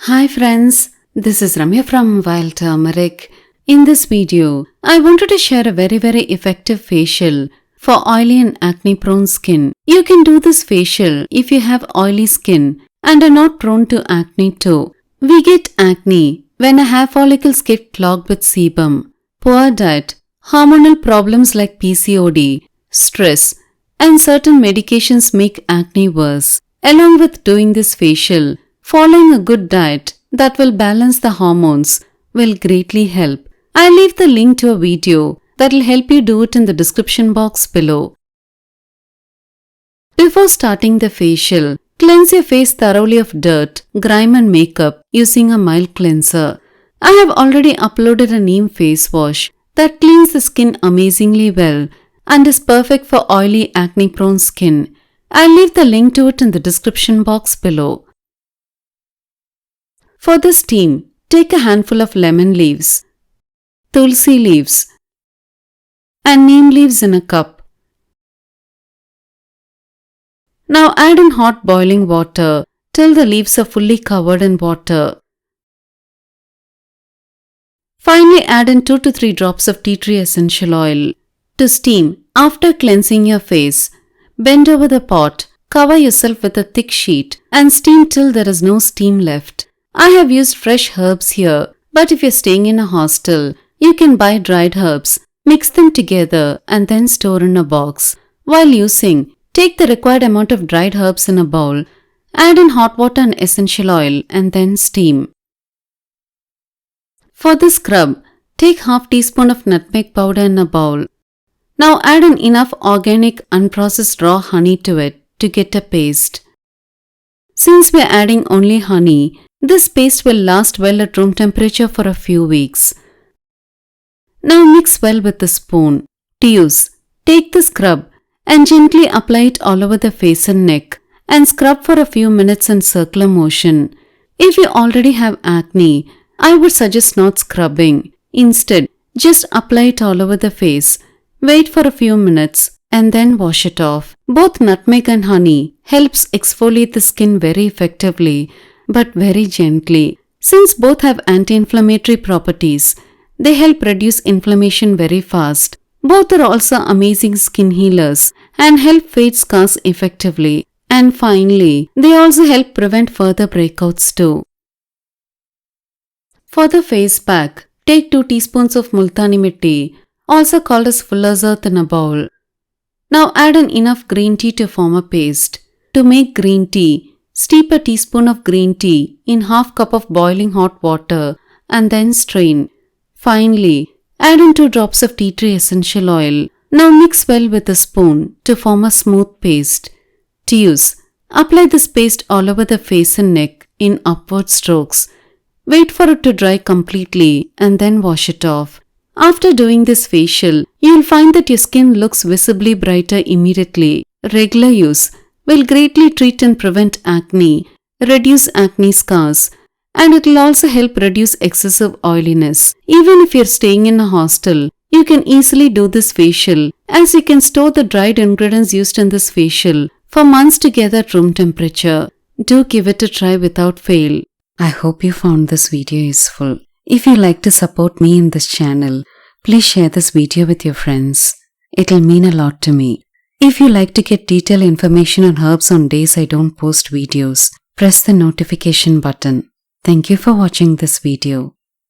Hi friends, this is Ramya from Wild Turmeric. In this video, I wanted to share a very effective facial for oily and acne prone skin. You can do this facial if you have oily skin and are not prone to acne too. We get acne when our hair follicles get clogged with sebum, poor diet, hormonal problems like PCOD, stress, and certain medications make acne worse. Along with doing this facial, following a good diet that will balance the hormones will greatly help. I'll leave the link to a video that will help you do it in the description box below. Before starting the facial, cleanse your face thoroughly of dirt, grime and makeup using a mild cleanser. I have already uploaded a neem face wash that cleans the skin amazingly well and is perfect for oily acne prone skin. I'll leave the link to it in the description box below. For this steam, take a handful of lemon leaves, tulsi leaves, and neem leaves in a cup. Now add in hot boiling water till the leaves are fully covered in water. Finally add in 2 to 3 drops of tea tree essential oil. To steam, after cleansing your face, bend over the pot, cover yourself with a thick sheet and steam till there is no steam left. I have used fresh herbs here, but if you're staying in a hostel, you can buy dried herbs, mix them together and then store in a box. While using, take the required amount of dried herbs in a bowl, add in hot water and essential oil and then steam. For the scrub, take half teaspoon of nutmeg powder in a bowl. Now add in enough organic unprocessed raw honey to it to get a paste. Since we are adding only honey, this paste will last well at room temperature for a few weeks. Now mix well with a spoon. To use, take the scrub and gently apply it all over the face and neck and scrub for a few minutes in circular motion. If you already have acne, I would suggest not scrubbing. Instead, just apply it all over the face. Wait for a few minutes and then wash it off. Both nutmeg and honey helps exfoliate the skin very effectively but very gently. Since both have anti-inflammatory properties, they help reduce inflammation very fast. Both are also amazing skin healers and help fade scars effectively. And finally, they also help prevent further breakouts too. For the face pack, take 2 teaspoons of multani mitti, also called as fuller's earth, in a bowl. Now add in enough green tea to form a paste. To make green tea, steep a teaspoon of green tea in half cup of boiling hot water and then strain. Finally, add in 2 drops of tea tree essential oil. Now mix well with a spoon to form a smooth paste. To use, apply this paste all over the face and neck in upward strokes. Wait for it to dry completely and then wash it off. After doing this facial, you will find that your skin looks visibly brighter immediately. Regular use will greatly treat and prevent acne, reduce acne scars, and it will also help reduce excessive oiliness. Even if you're staying in a hostel, you can easily do this facial as you can store the dried ingredients used in this facial for months together at room temperature. Do give it a try without fail. I hope you found this video useful. If you like to support me in this channel, please share this video with your friends. It'll mean a lot to me. If you like to get detailed information on herbs on days I don't post videos, press the notification button. Thank you for watching this video.